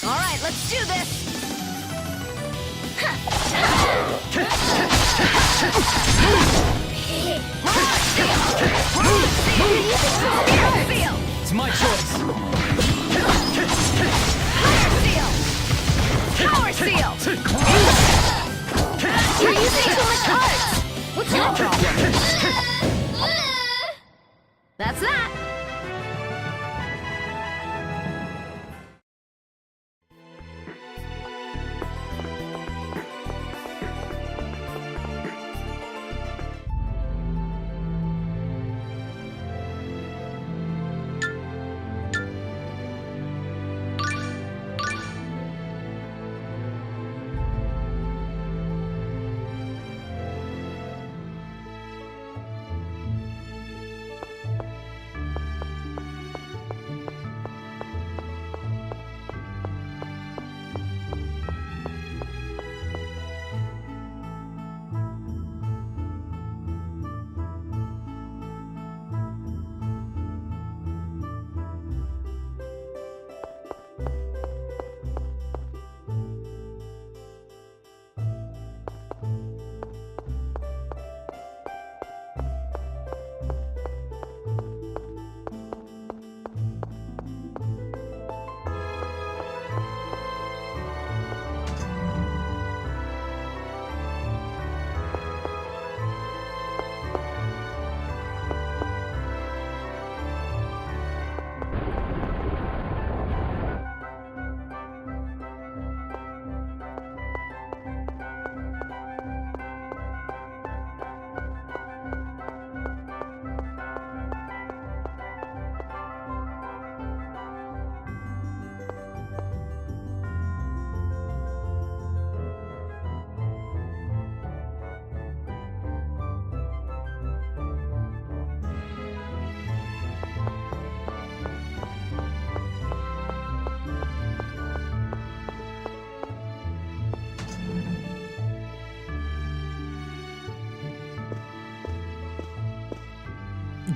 All right, let's do this! It's my choice. Power Seal! You're using too much cards! What's your problem? That's that!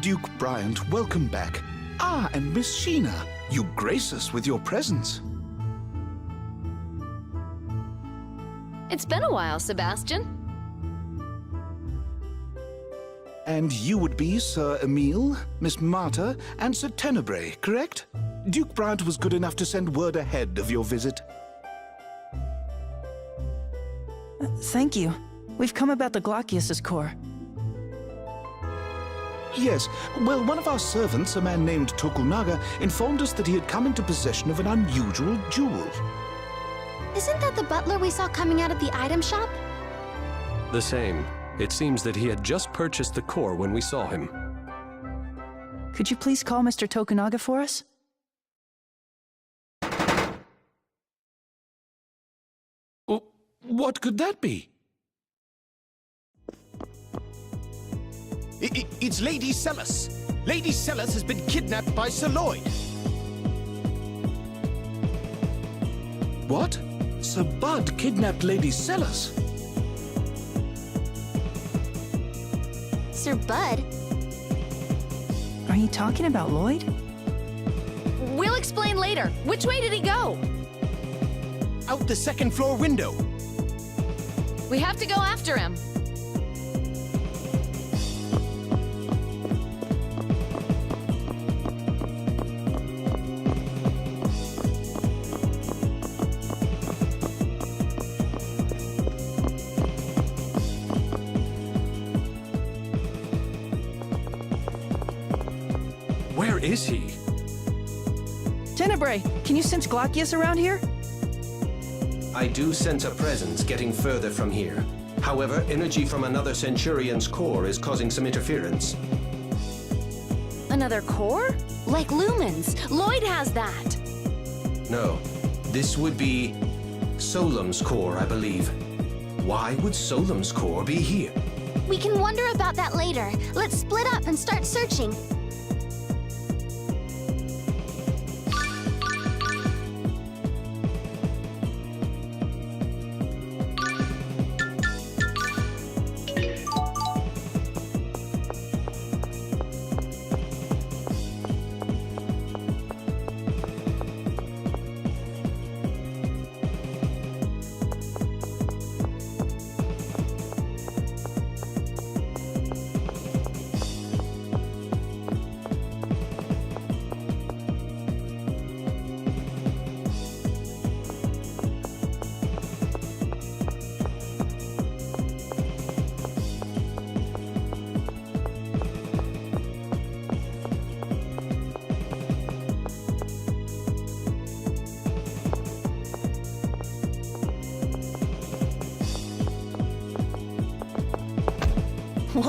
Duke Bryant, welcome back. Ah, and Miss Sheena, you grace us with your presence. It's been a while, Sebastian. And you would be Sir Emile, Miss Marta, and Sir Tenebrae, correct? Duke Bryant was good enough to send word ahead of your visit. Thank you. We've come about the Glaucius's core. Yes, well, one of our servants, a man named Tokunaga, informed us that he had come into possession of an unusual jewel. Isn't that the butler we saw coming out of the item shop? The same. It seems that he had just purchased the core when we saw him. Could you please call Mr. Tokunaga for us? What could that be? It's Lady Celis. Lady Celis has been kidnapped by Sir Lloyd. What? Sir Bud kidnapped Lady Celis? Sir Bud? Are you talking about Lloyd? We'll explain later. Which way did he go? Out the second floor window. We have to go after him. Where is he? Tenebrae, can you sense Glaucius around here? I do sense a presence getting further from here. However, energy from another Centurion's core is causing some interference. Another core? Like lumens. Lloyd has that. No, this would be Solum's core, I believe. Why would Solum's core be here? We can wonder about that later. Let's split up and start searching.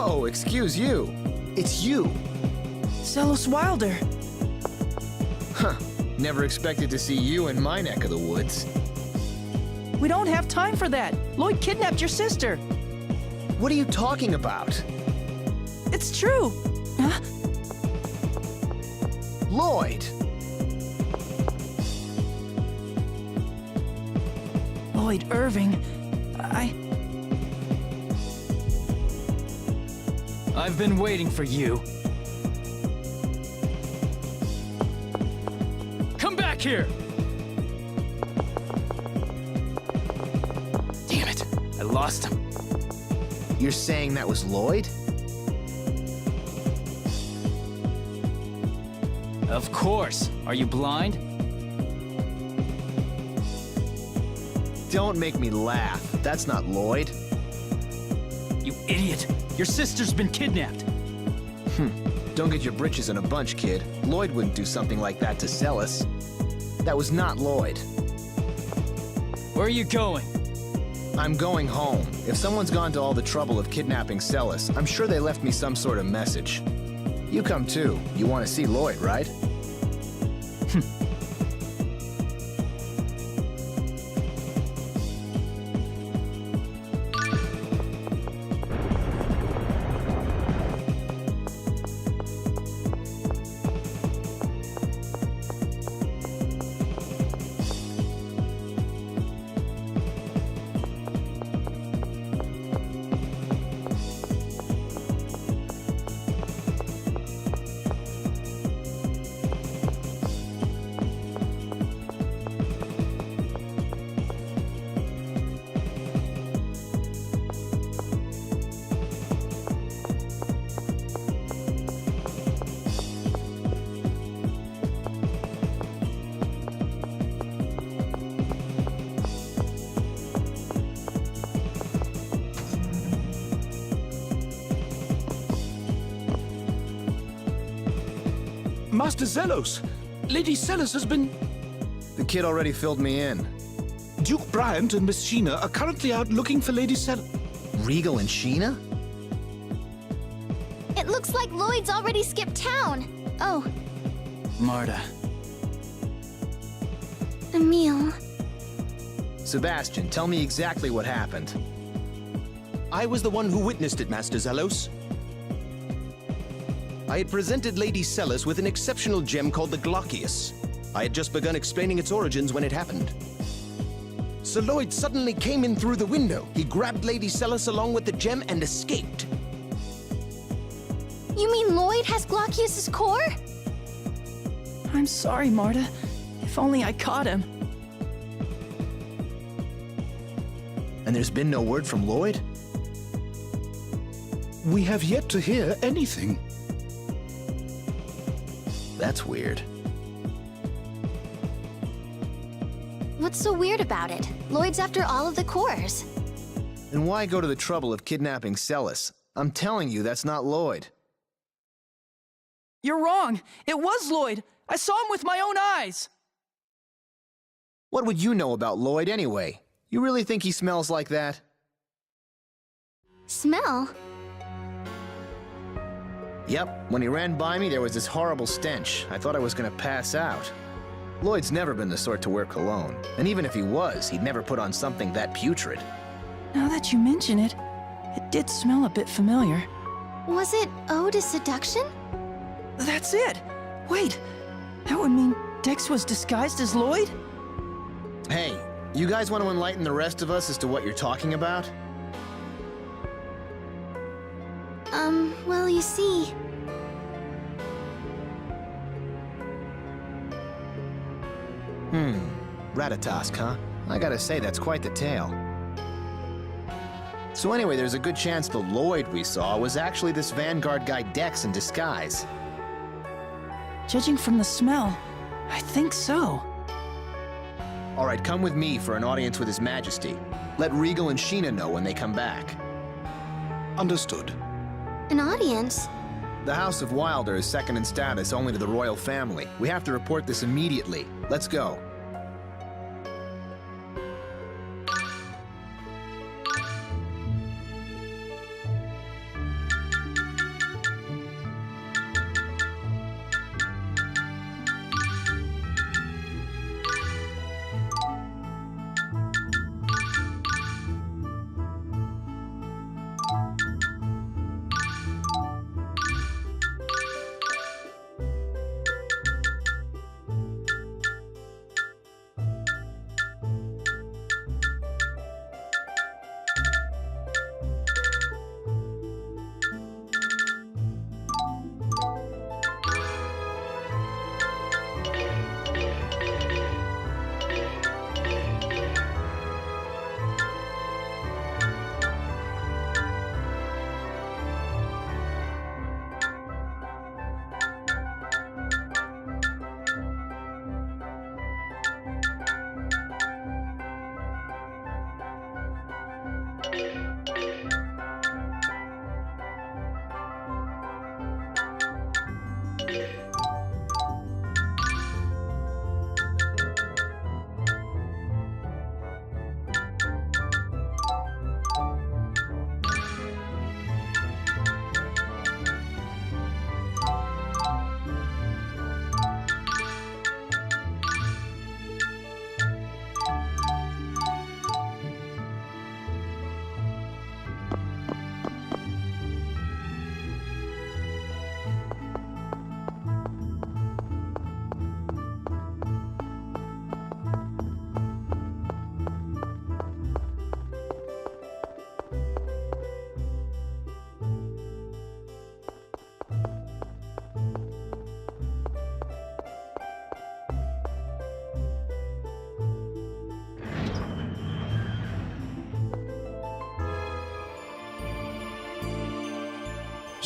Whoa, excuse you. It's you. Zelos Wilder. Huh. Never expected to see you in my neck of the woods. We don't have time for that. Lloyd kidnapped your sister. What are you talking about? It's true. Huh? Lloyd! Lloyd Irving. I've been waiting for you. Come back here! Damn it, I lost him. You're saying that was Lloyd? Of course. Are you blind? Don't make me laugh. That's not Lloyd. You idiot! Your sister's been kidnapped! Don't get your britches in a bunch, kid. Lloyd wouldn't do something like that to Celis. That was not Lloyd. Where are you going? I'm going home. If someone's gone to all the trouble of kidnapping Celis, I'm sure they left me some sort of message. You come too. You want to see Lloyd, right? Master Zelos, Lady Celis has been... The kid already filled me in. Duke Bryant and Miss Sheena are currently out looking for Lady Celis. Regal and Sheena? It looks like Lloyd's already skipped town. Oh, Marta. Emil. Sebastian, tell me exactly what happened. I was the one who witnessed it, Master Zelos. I had presented Lady Celis with an exceptional gem called the Glaucius. I had just begun explaining its origins when it happened. Sir Lloyd suddenly came in through the window. He grabbed Lady Celis along with the gem and escaped. You mean Lloyd has Glaucius's core? I'm sorry, Marta. If only I caught him. And there's been no word from Lloyd? We have yet to hear anything. That's weird. What's so weird about it? Lloyd's after all of the cores. Then why go to the trouble of kidnapping Celis? I'm telling you, that's not Lloyd. You're wrong. It was Lloyd. I saw him with my own eyes. What would you know about Lloyd anyway? You really think he smells like that? Smell? Yep, when he ran by me, there was this horrible stench. I thought I was gonna pass out. Lloyd's never been the sort to wear cologne, and even if he was, he'd never put on something that putrid. Now that you mention it, it did smell a bit familiar. Was it Ode to Seduction? That's it! Wait, that would mean Dex was disguised as Lloyd? Hey, you guys want to enlighten the rest of us as to what you're talking about? Well, you see... Ratatosk, huh? I gotta say, that's quite the tale. So anyway, there's a good chance the Lloyd we saw was actually this Vanguard guy Dex in disguise. Judging from the smell, I think so. Alright, come with me for an audience with His Majesty. Let Regal and Sheena know when they come back. Understood. An audience? The House of Wilder is second in status only to the royal family. We have to report this immediately. Let's go.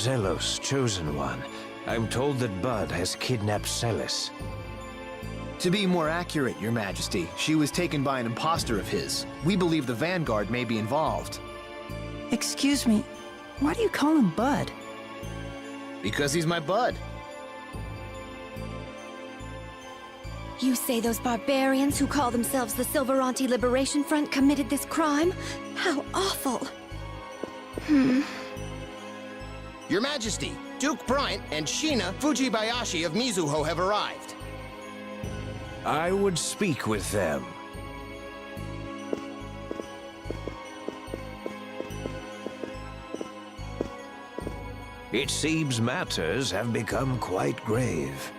Zelos, Chosen One. I'm told that Bud has kidnapped Celis. To be more accurate, Your Majesty, she was taken by an imposter of his. We believe the Vanguard may be involved. Excuse me, why do you call him Bud? Because he's my bud. You say those barbarians who call themselves the Silveranti Liberation Front committed this crime? How awful! Your Majesty, Duke Bryant and Shina Fujibayashi of Mizuho have arrived. I would speak with them. It seems matters have become quite grave.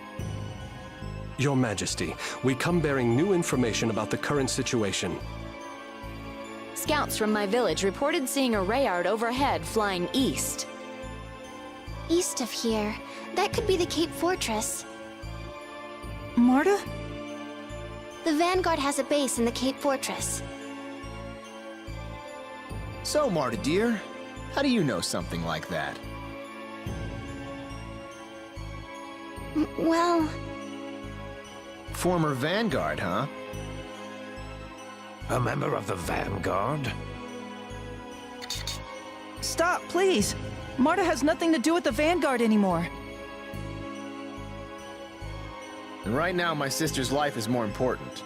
Your Majesty, we come bearing new information about the current situation. Scouts from my village reported seeing a Rayard overhead flying east. East of here. That could be the Cape Fortress. Marta? The Vanguard has a base in the Cape Fortress. So, Marta dear, how do you know something like that? Well, Former Vanguard, huh? A member of the Vanguard? Stop, please! Marta has nothing to do with the Vanguard anymore. And right now, my sister's life is more important.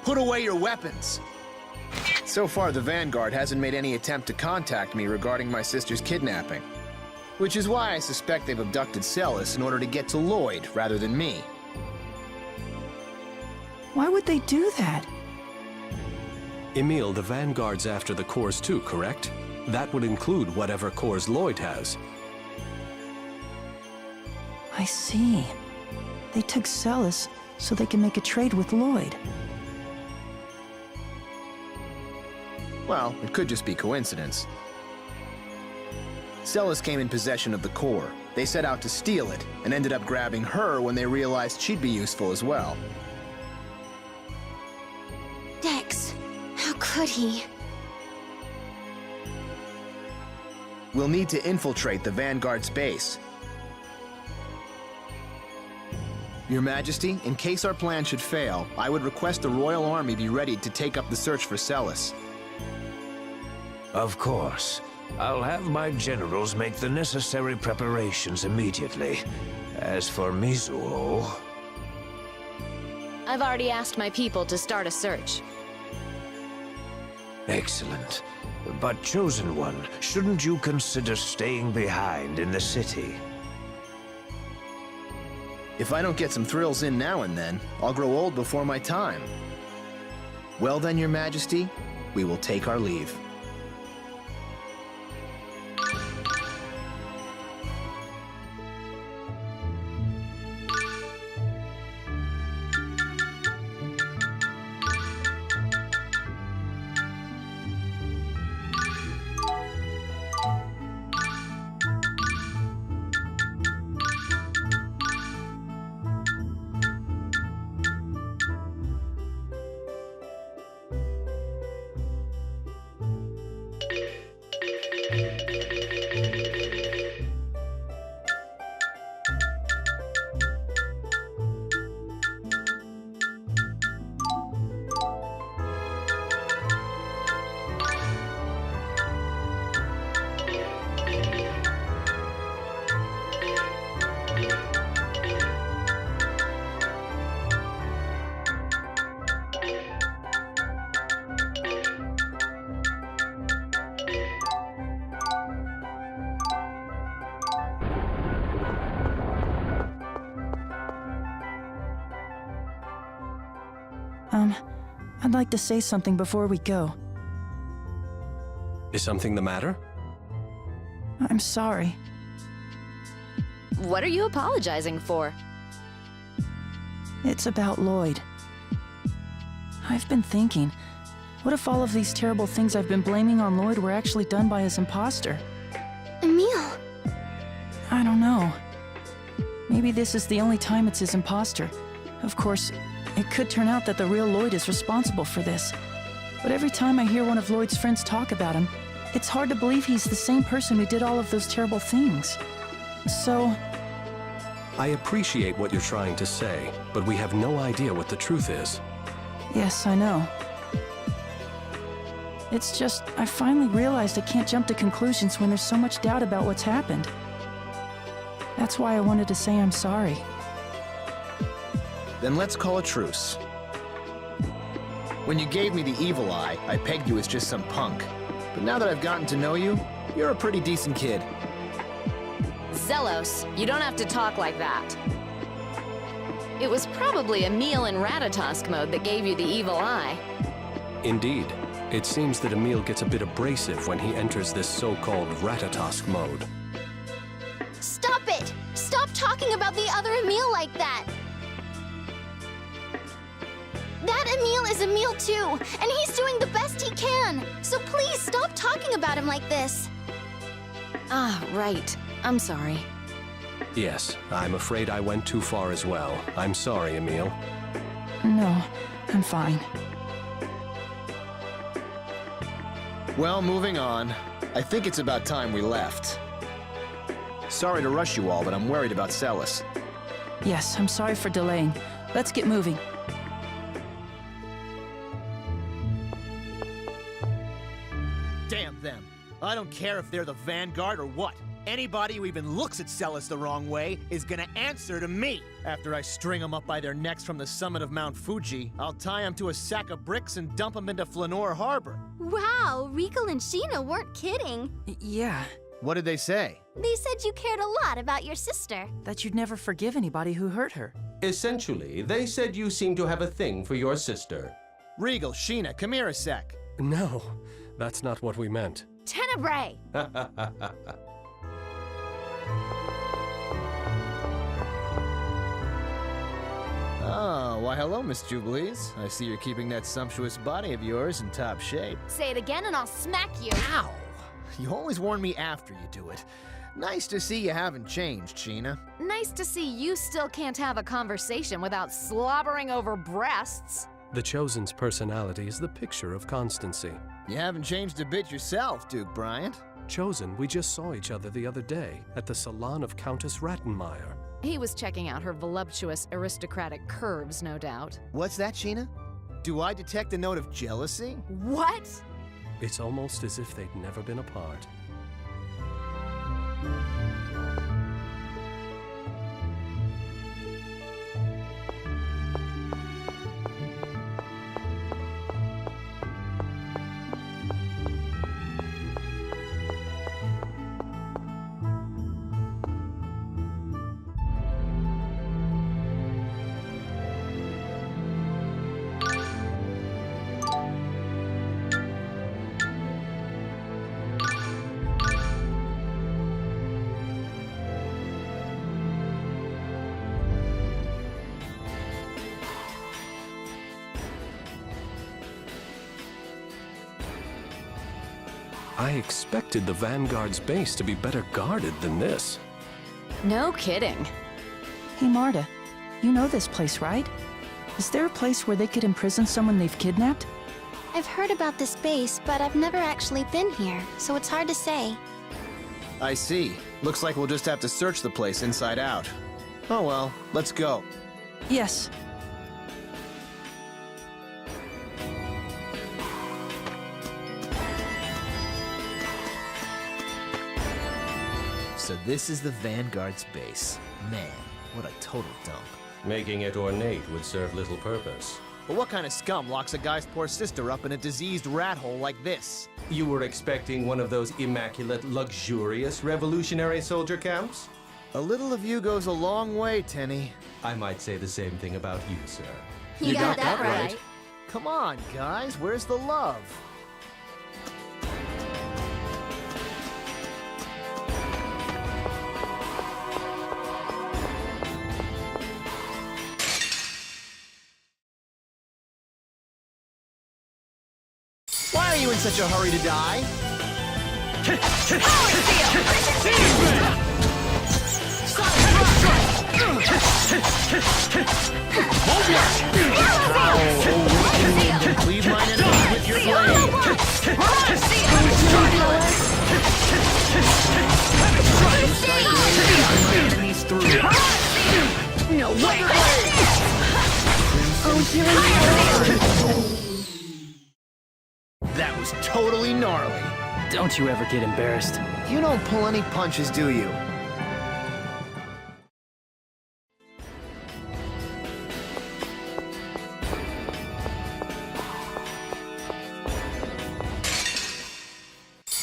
Put away your weapons! So far, the Vanguard hasn't made any attempt to contact me regarding my sister's kidnapping. Which is why I suspect they've abducted Celis in order to get to Lloyd rather than me. Why would they do that? Emil, the Vanguard's after the cores too, correct? That would include whatever cores Lloyd has. I see. They took Celis so they can make a trade with Lloyd. Well, it could just be coincidence. Celis came in possession of the core. They set out to steal it, and ended up grabbing her when they realized she'd be useful as well. Dex, how could he? We'll need to infiltrate the Vanguard's base. Your Majesty, in case our plan should fail, I would request the Royal Army be ready to take up the search for Celis. Of course. I'll have my generals make the necessary preparations immediately. As for Mizuho... I've already asked my people to start a search. Excellent. But Chosen One, shouldn't you consider staying behind in the city? If I don't get some thrills in now and then, I'll grow old before my time. Well then, Your Majesty, we will take our leave. I'd like to say something before we go. Is something the matter? I'm sorry. What are you apologizing for? It's about Lloyd. I've been thinking, what if all of these terrible things I've been blaming on Lloyd were actually done by his imposter? Emil! I don't know. Maybe this is the only time it's his imposter. Of course, it could turn out that the real Lloyd is responsible for this. But every time I hear one of Lloyd's friends talk about him, It's hard to believe he's the same person who did all of those terrible things. So... I appreciate what you're trying to say, but we have no idea what the truth is. Yes, I know. It's just, I finally realized I can't jump to conclusions when there's so much doubt about what's happened. That's why I wanted to say I'm sorry. Then let's call a truce. When you gave me the evil eye, I pegged you as just some punk. But now that I've gotten to know you, you're a pretty decent kid. Zelos, you don't have to talk like that. It was probably Emil in Ratatosk mode that gave you the evil eye. Indeed. It seems that Emil gets a bit abrasive when he enters this so-called Ratatosk mode. Stop it! Stop talking about the other Emil like that! That Emil is Emil too, and he's doing the best he can! So please stop talking about him like this! Ah, right. I'm sorry. Yes, I'm afraid I went too far as well. I'm sorry, Emil. No, I'm fine. Well, moving on. I think it's about time we left. Sorry to rush you all, but I'm worried about Celis. Yes, I'm sorry for delaying. Let's get moving. Damn them. I don't care if they're the Vanguard or what. Anybody who even looks at Celis the wrong way is gonna answer to me. After I string them up by their necks from the summit of Mount Fuji, I'll tie them to a sack of bricks and dump them into Flanor Harbor. Wow, Rico and Sheena weren't kidding. Yeah. What did they say? They said you cared a lot about your sister. That you'd never forgive anybody who hurt her. Essentially, they said you seem to have a thing for your sister. Regal, Sheena, come here a sec. No, that's not what we meant. Tenebrae! Oh, why hello, Miss Jubilees. I see you're keeping that sumptuous body of yours in top shape. Say it again and I'll smack you. Ow! You always warn me after you do it. Nice to see you haven't changed, Sheena. Nice to see you still can't have a conversation without slobbering over breasts. The Chosen's personality is the picture of constancy. You haven't changed a bit yourself, Duke Bryant. Chosen, we just saw each other the other day at the salon of Countess Rattenmeyer. He was checking out her voluptuous aristocratic curves, no doubt. What's that, Sheena? Do I detect a note of jealousy? What? It's almost as if they'd never been apart. I expected the Vanguard's base to be better guarded than this. No kidding. Hey, Marta, you know this place, right? Is there a place where they could imprison someone they've kidnapped? I've heard about this base, but I've never actually been here, so it's hard to say. I see. Looks like we'll just have to search the place inside out. Oh well, let's go. Yes. So this is the Vanguard's base. Man, what a total dump. Making it ornate would serve little purpose. But what kind of scum locks a guy's poor sister up in a diseased rat hole like this? You were expecting one of those immaculate, luxurious revolutionary soldier camps? A little of you goes a long way, Tenny. I might say the same thing about you, sir. You got that right. Come on, guys, where's the love? Why are you in such a hurry to die? Cleave mine enemies with your blade. That was totally gnarly. Don't you ever get embarrassed. You don't pull any punches, do you?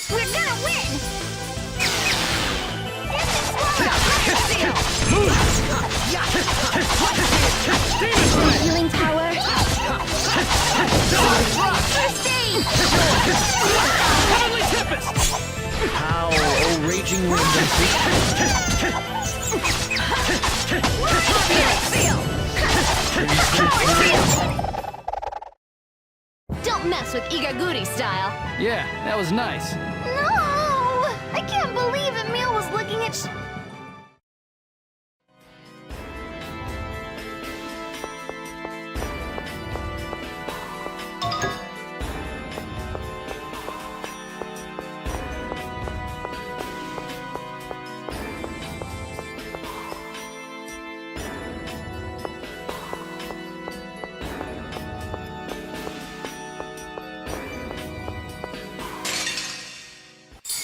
We're gonna win! Healing power. First aid! Heavenly Tempest! How, oh raging wind and Don't mess with Igaguri style. Yeah, that was nice. No! I can't believe Emil was looking at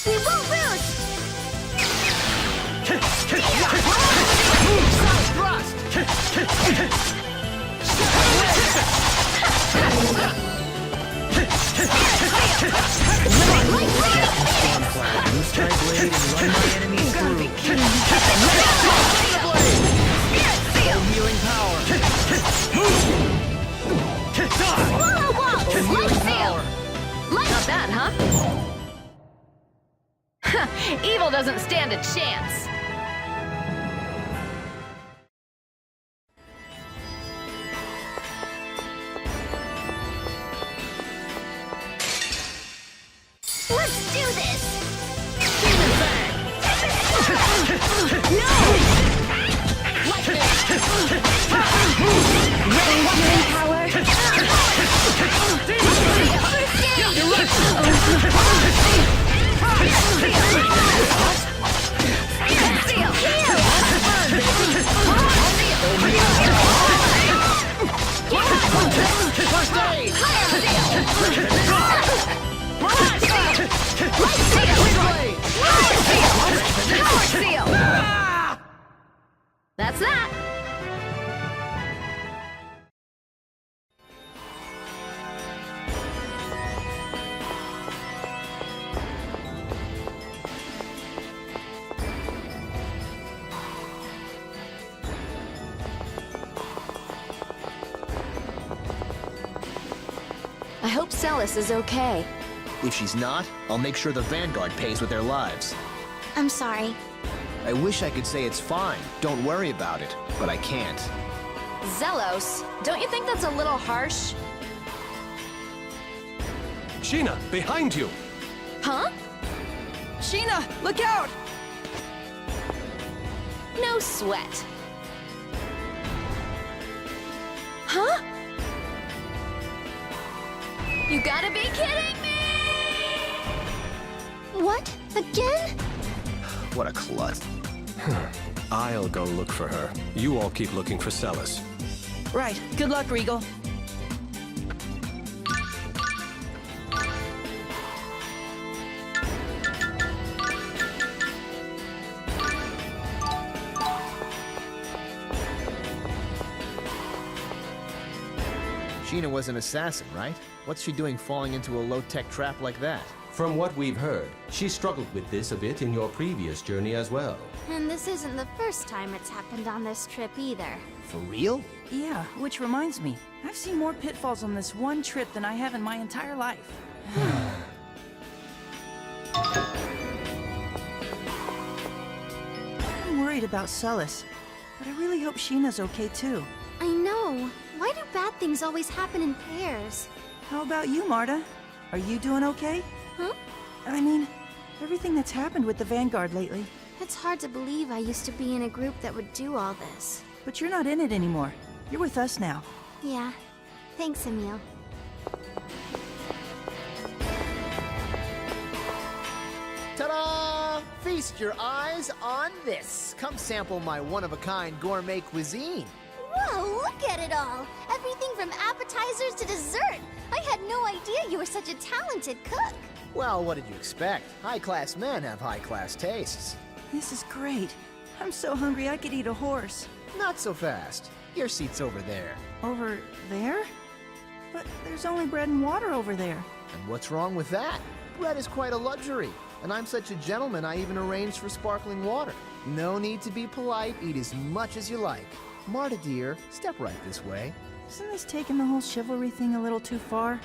We won't lose! healing power. Swallow waltz! Light sail! Not bad, huh? Evil doesn't stand a chance. Let's do this! Healing power. That's that. I hope Celis is okay. If she's not, I'll make sure the Vanguard pays with their lives. I'm sorry. I wish I could say it's fine, don't worry about it, but I can't. Zelos, don't you think that's a little harsh? Sheena, behind you! Huh? Sheena, look out! No sweat. Huh? You gotta be kidding me! What? Again? What a clut. I'll go look for her. You all keep looking for Celis. Right. Good luck, Regal. Sheena was an assassin, right? What's she doing falling into a low-tech trap like that? From what we've heard, she struggled with this a bit in your previous journey as well. And this isn't the first time it's happened on this trip either. For real? Yeah, which reminds me, I've seen more pitfalls on this one trip than I have in my entire life. I'm worried about Celis, but I really hope Sheena's okay too. I know. Why do bad things always happen in pairs? How about you, Marta? Are you doing okay? Huh? I mean, everything that's happened with the Vanguard lately. It's hard to believe I used to be in a group that would do all this. But you're not in it anymore. You're with us now. Yeah. Thanks, Emil. Ta-da! Feast your eyes on this. Come sample my one-of-a-kind gourmet cuisine. Whoa, look at it all! Everything from appetizers to dessert! I had no idea you were such a talented cook! Well, what did you expect? High-class men have high-class tastes. This is great. I'm so hungry I could eat a horse. Not so fast. Your seat's over there. Over there? But there's only bread and water over there. And what's wrong with that? Bread is quite a luxury. And I'm such a gentleman, I even arranged for sparkling water. No need to be polite, eat as much as you like. Marta dear, step right this way. Isn't this taking the whole chivalry thing a little too far?